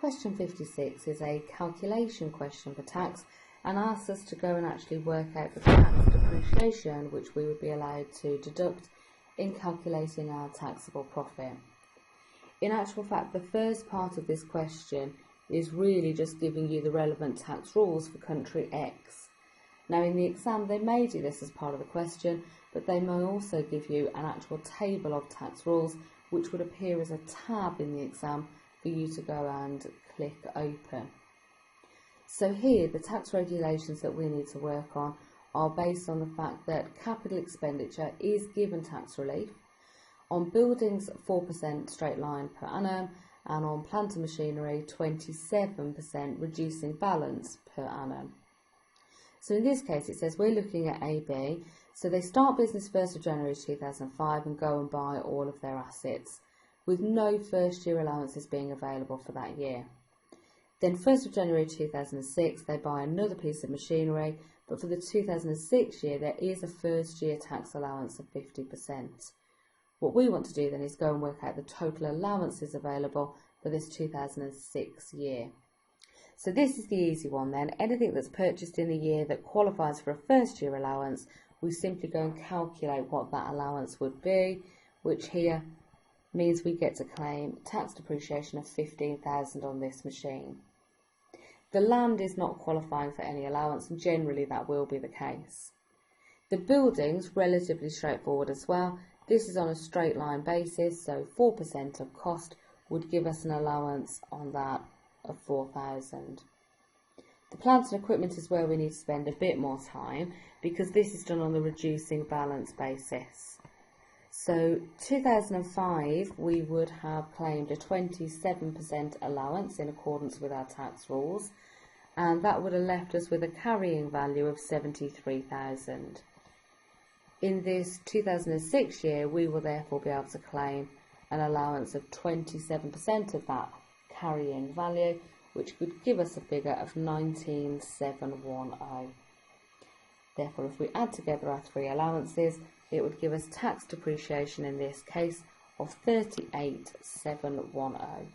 Question 56 is a calculation question for tax and asks us to go and actually work out the tax depreciation which we would be allowed to deduct in calculating our taxable profit. In actual fact, the first part of this question is really just giving you the relevant tax rules for country X. Now in the exam they may do this as part of the question, but they may also give you an actual table of tax rules which would appear as a tab in the exam for you to go and click open. So here the tax regulations that we need to work on are based on the fact that capital expenditure is given tax relief, on buildings 4% straight line per annum, and on plant and machinery 27% reducing balance per annum. So in this case it says we're looking at AB, so they start business 1st of January 2005 and go and buy all of their assets, with no first year allowances being available for that year. Then 1st of January 2006 they buy another piece of machinery, but for the 2006 year there is a first year tax allowance of 50%. What we want to do then is go and work out the total allowances available for this 2006 year. So this is the easy one then. Anything that's purchased in the year that qualifies for a first year allowance, we simply go and calculate what that allowance would be, which here means we get to claim tax depreciation of $15,000 on this machine. The land is not qualifying for any allowance, and generally that will be the case. The building's relatively straightforward as well. This is on a straight line basis, so 4% of cost would give us an allowance on that of $4,000. The plant and equipment is where we need to spend a bit more time because this is done on the reducing balance basis. So 2005 we would have claimed a 27% allowance in accordance with our tax rules, and that would have left us with a carrying value of $73,000. In this 2006 year we will therefore be able to claim an allowance of 27% of that carrying value, which would give us a figure of 19,710. Therefore, if we add together our three allowances, it would give us tax depreciation in this case of 38,710.